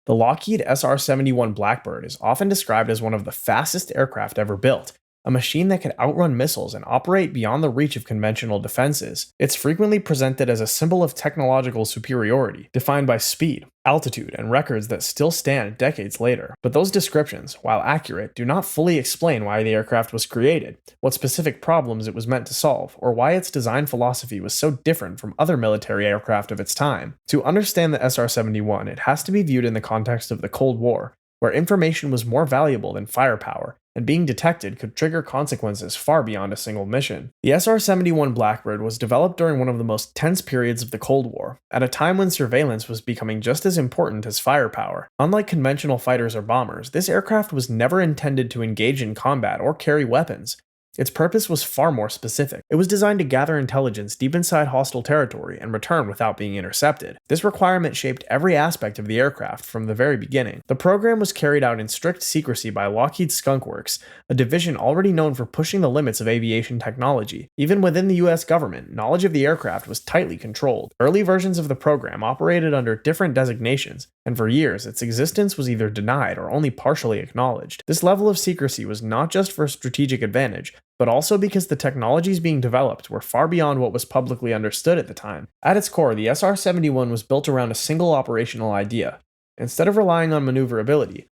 The Lockheed SR-71 Blackbird is often described as one of the fastest aircraft ever built, a machine that could outrun missiles and operate beyond the reach of conventional defenses. It's frequently presented as a symbol of technological superiority, defined by speed, altitude, and records that still stand decades later. But those descriptions, while accurate, do not fully explain why the aircraft was created, what specific problems it was meant to solve, or why its design philosophy was so different from other military aircraft of its time. To understand the SR-71, it has to be viewed in the context of the Cold War, where information was more valuable than firepower, and being detected could trigger consequences far beyond a single mission. The SR-71 Blackbird was developed during one of the most tense periods of the Cold War, at a time when surveillance was becoming just as important as firepower. Unlike conventional fighters or bombers, this aircraft was never intended to engage in combat or carry weapons. Its purpose was far more specific. It was designed to gather intelligence deep inside hostile territory and return without being intercepted. This requirement shaped every aspect of the aircraft from the very beginning. The program was carried out in strict secrecy by Lockheed Skunk Works, a division already known for pushing the limits of aviation technology. Even within the US government, knowledge of the aircraft was tightly controlled. Early versions of the program operated under different designations, and for years its existence was either denied or only partially acknowledged. This level of secrecy was not just for strategic advantage, but also because the technologies being developed were far beyond what was publicly understood at the time. At its core, the SR-71 was built around a single operational idea. Instead of relying on maneuverability,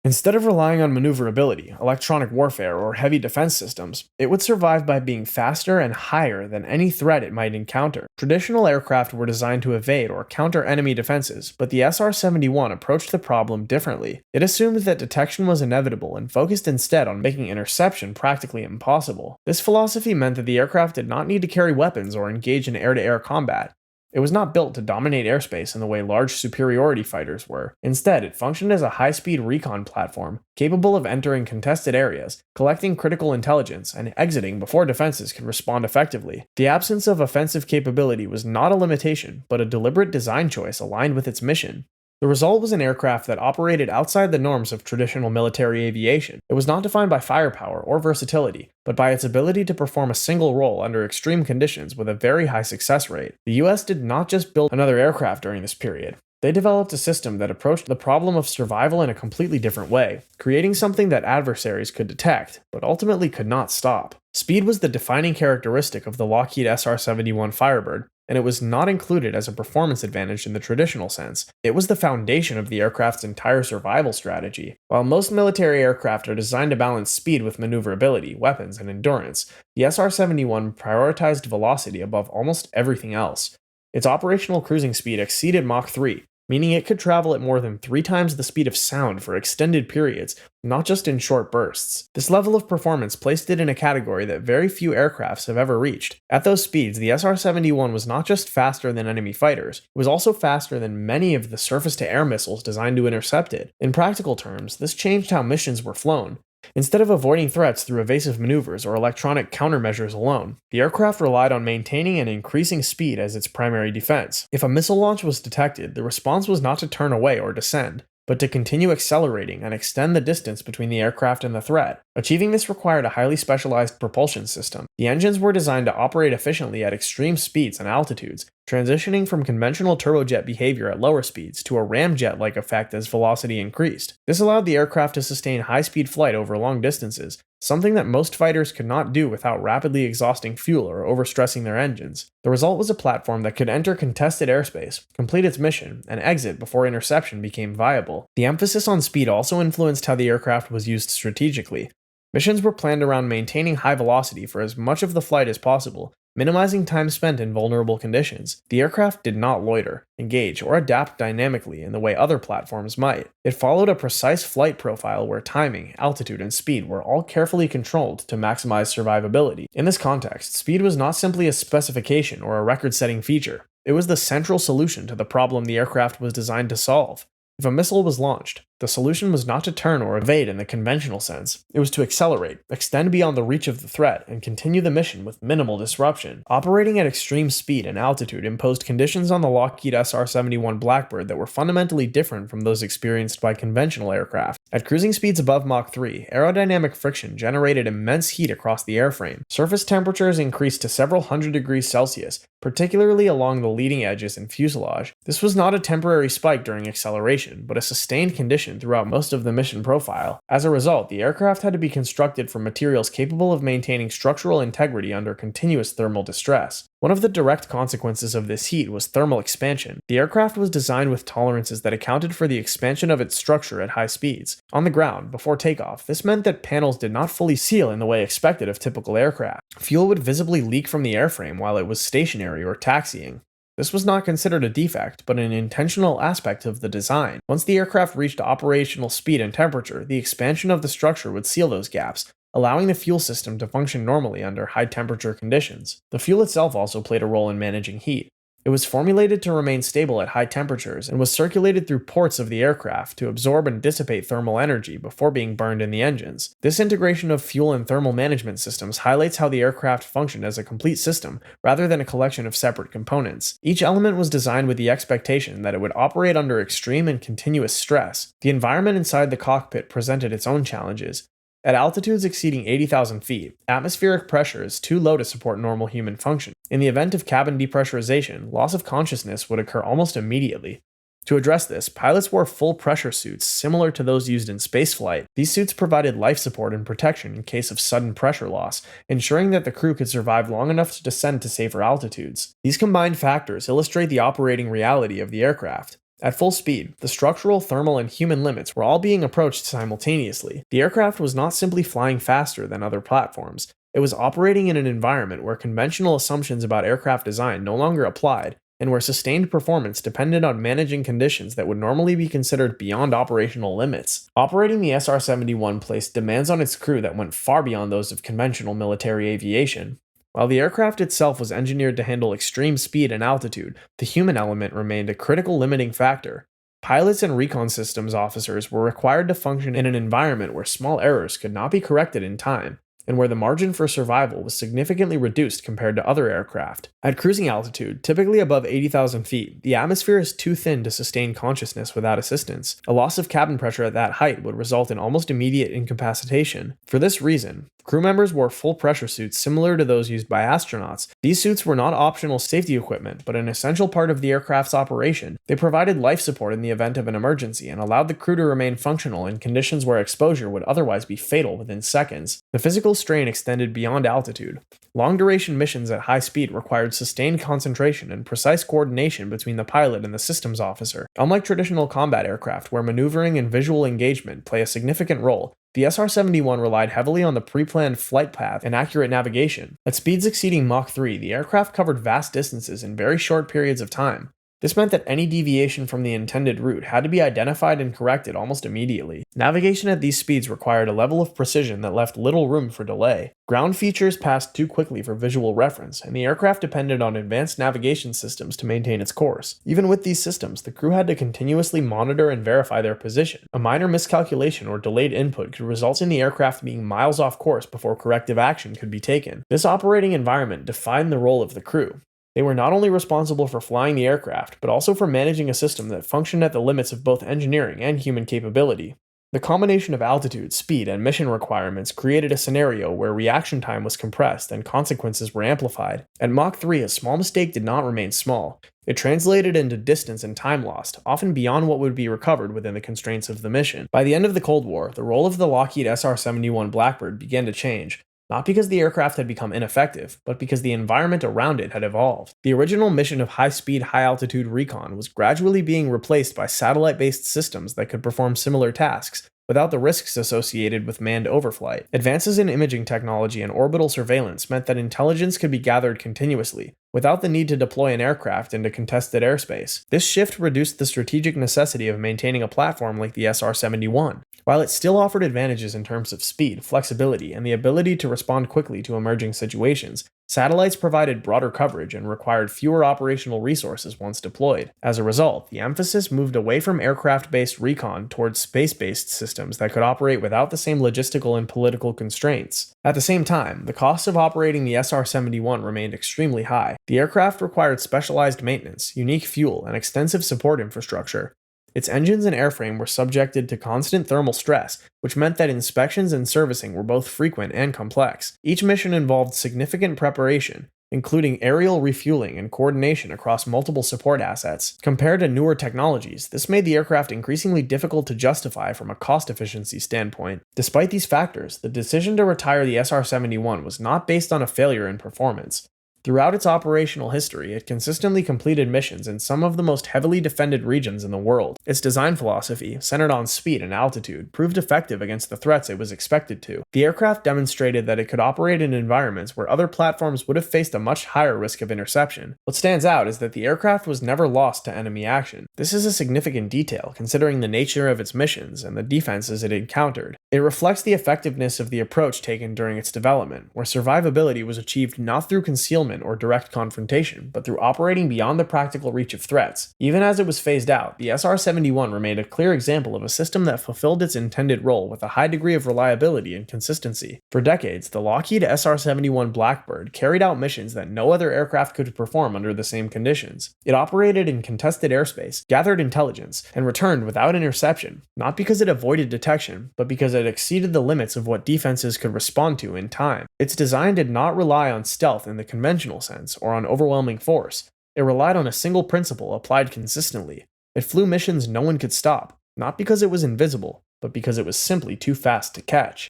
electronic warfare, or heavy defense systems, it would survive by being faster and higher than any threat it might encounter. Traditional aircraft were designed to evade or counter enemy defenses, but the SR-71 approached the problem differently. It assumed that detection was inevitable and focused instead on making interception practically impossible. This philosophy meant that the aircraft did not need to carry weapons or engage in air-to-air combat. It was not built to dominate airspace in the way large superiority fighters were. Instead, it functioned as a high-speed recon platform, capable of entering contested areas, collecting critical intelligence, and exiting before defenses could respond effectively. The absence of offensive capability was not a limitation, but a deliberate design choice aligned with its mission. The result was an aircraft that operated outside the norms of traditional military aviation. It was not defined by firepower or versatility, but by its ability to perform a single role under extreme conditions with a very high success rate. The US did not just build another aircraft during this period. They developed a system that approached the problem of survival in a completely different way, creating something that adversaries could detect, but ultimately could not stop. Speed was the defining characteristic of the Lockheed SR-71 Firebird, and it was not included as a performance advantage in the traditional sense. It was the foundation of the aircraft's entire survival strategy. While most military aircraft are designed to balance speed with maneuverability, weapons, and endurance, the SR-71 prioritized velocity above almost everything else. Its operational cruising speed exceeded Mach 3, meaning it could travel at more than 3 times the speed of sound for extended periods, not just in short bursts. This level of performance placed it in a category that very few aircrafts have ever reached. At those speeds, the SR-71 was not just faster than enemy fighters, it was also faster than many of the surface-to-air missiles designed to intercept it. In practical terms, this changed how missions were flown. Instead of avoiding threats through evasive maneuvers or electronic countermeasures alone, the aircraft relied on maintaining and increasing speed as its primary defense. If a missile launch was detected, the response was not to turn away or descend, but to continue accelerating and extend the distance between the aircraft and the threat. Achieving this required a highly specialized propulsion system. The engines were designed to operate efficiently at extreme speeds and altitudes, transitioning from conventional turbojet behavior at lower speeds to a ramjet-like effect as velocity increased. This allowed the aircraft to sustain high-speed flight over long distances, something that most fighters could not do without rapidly exhausting fuel or overstressing their engines. The result was a platform that could enter contested airspace, complete its mission, and exit before interception became viable. The emphasis on speed also influenced how the aircraft was used strategically. Missions were planned around maintaining high velocity for as much of the flight as possible, minimizing time spent in vulnerable conditions. The aircraft did not loiter, engage, or adapt dynamically in the way other platforms might. It followed a precise flight profile where timing, altitude, and speed were all carefully controlled to maximize survivability. In this context, speed was not simply a specification or a record-setting feature. It was the central solution to the problem the aircraft was designed to solve. If a missile was launched, The solution was not to turn or evade in the conventional sense. It was to accelerate, extend beyond the reach of the threat, and continue the mission with minimal disruption. Operating at extreme speed and altitude imposed conditions on the Lockheed SR-71 Blackbird that were fundamentally different from those experienced by conventional aircraft. At cruising speeds above Mach 3, aerodynamic friction generated immense heat across the airframe. Surface temperatures increased to several hundred degrees Celsius, particularly along the leading edges and fuselage. This was not a temporary spike during acceleration, but a sustained condition throughout most of the mission profile. As a result, the aircraft had to be constructed from materials capable of maintaining structural integrity under continuous thermal distress. One of the direct consequences of this heat was thermal expansion. The aircraft was designed with tolerances that accounted for the expansion of its structure at high speeds. On the ground, before takeoff, this meant that panels did not fully seal in the way expected of typical aircraft. Fuel would visibly leak from the airframe while it was stationary or taxiing. This was not considered a defect, but an intentional aspect of the design. Once the aircraft reached operational speed and temperature, the expansion of the structure would seal those gaps, allowing the fuel system to function normally under high temperature conditions. The fuel itself also played a role in managing heat. It was formulated to remain stable at high temperatures and was circulated through ports of the aircraft to absorb and dissipate thermal energy before being burned in the engines. This integration of fuel and thermal management systems highlights how the aircraft functioned as a complete system rather than a collection of separate components. Each element was designed with the expectation that it would operate under extreme and continuous stress. The environment inside the cockpit presented its own challenges. At altitudes exceeding 80,000 feet, atmospheric pressure is too low to support normal human function. In the event of cabin depressurization, loss of consciousness would occur almost immediately. To address this, pilots wore full pressure suits similar to those used in spaceflight. These suits provided life support and protection in case of sudden pressure loss, ensuring that the crew could survive long enough to descend to safer altitudes. These combined factors illustrate the operating reality of the aircraft. At full speed, the structural, thermal, and human limits were all being approached simultaneously. The aircraft was not simply flying faster than other platforms. It was operating in an environment where conventional assumptions about aircraft design no longer applied, and where sustained performance depended on managing conditions that would normally be considered beyond operational limits. Operating the SR-71 placed demands on its crew that went far beyond those of conventional military aviation. While the aircraft itself was engineered to handle extreme speed and altitude, the human element remained a critical limiting factor. Pilots and recon systems officers were required to function in an environment where small errors could not be corrected in time, and where the margin for survival was significantly reduced compared to other aircraft. At cruising altitude, typically above 80,000 feet, the atmosphere is too thin to sustain consciousness without assistance. A loss of cabin pressure at that height would result in almost immediate incapacitation. For this reason, crew members wore full pressure suits similar to those used by astronauts. These suits were not optional safety equipment, but an essential part of the aircraft's operation. They provided life support in the event of an emergency and allowed the crew to remain functional in conditions where exposure would otherwise be fatal within seconds. The physical strain extended beyond altitude. Long-duration missions at high speed required sustained concentration and precise coordination between the pilot and the systems officer. Unlike traditional combat aircraft, where maneuvering and visual engagement play a significant role, the SR-71 relied heavily on the pre-planned flight path and accurate navigation. At speeds exceeding Mach 3, the aircraft covered vast distances in very short periods of time. This meant that any deviation from the intended route had to be identified and corrected almost immediately. Navigation at these speeds required a level of precision that left little room for delay. Ground features passed too quickly for visual reference, and the aircraft depended on advanced navigation systems to maintain its course. Even with these systems, the crew had to continuously monitor and verify their position. A minor miscalculation or delayed input could result in the aircraft being miles off course before corrective action could be taken. This operating environment defined the role of the crew. They were not only responsible for flying the aircraft, but also for managing a system that functioned at the limits of both engineering and human capability. The combination of altitude, speed, and mission requirements created a scenario where reaction time was compressed and consequences were amplified. At Mach 3, a small mistake did not remain small. It translated into distance and time lost, often beyond what would be recovered within the constraints of the mission. By the end of the Cold War, the role of the Lockheed SR-71 Blackbird began to change. Not because the aircraft had become ineffective, but because the environment around it had evolved. The original mission of high-speed, high-altitude recon was gradually being replaced by satellite-based systems that could perform similar tasks, without the risks associated with manned overflight. Advances in imaging technology and orbital surveillance meant that intelligence could be gathered continuously, without the need to deploy an aircraft into contested airspace. This shift reduced the strategic necessity of maintaining a platform like the SR-71. While it still offered advantages in terms of speed, flexibility, and the ability to respond quickly to emerging situations, Satellites provided broader coverage and required fewer operational resources once deployed. As a result, the emphasis moved away from aircraft-based recon towards space-based systems that could operate without the same logistical and political constraints. At the same time, the cost of operating the SR-71 remained extremely high. The aircraft required specialized maintenance, unique fuel, and extensive support infrastructure. Its engines and airframe were subjected to constant thermal stress, which meant that inspections and servicing were both frequent and complex. Each mission involved significant preparation, including aerial refueling and coordination across multiple support assets. Compared to newer technologies, this made the aircraft increasingly difficult to justify from a cost efficiency standpoint. Despite these factors, the decision to retire the SR-71 was not based on a failure in performance. Throughout its operational history, it consistently completed missions in some of the most heavily defended regions in the world. Its design philosophy, centered on speed and altitude, proved effective against the threats it was expected to. The aircraft demonstrated that it could operate in environments where other platforms would have faced a much higher risk of interception. What stands out is that the aircraft was never lost to enemy action. This is a significant detail, considering the nature of its missions and the defenses it encountered. It reflects the effectiveness of the approach taken during its development, where survivability was achieved not through concealment or direct confrontation, but through operating beyond the practical reach of threats. Even as it was phased out, the SR-71 remained a clear example of a system that fulfilled its intended role with a high degree of reliability and consistency. For decades, the Lockheed SR-71 Blackbird carried out missions that no other aircraft could perform under the same conditions. It operated in contested airspace, gathered intelligence, and returned without interception, not because it avoided detection, but because it exceeded the limits of what defenses could respond to in time. Its design did not rely on stealth in the conventional sense or on overwhelming force. It relied on a single principle applied consistently. It flew missions no one could stop, not because it was invisible, but because it was simply too fast to catch.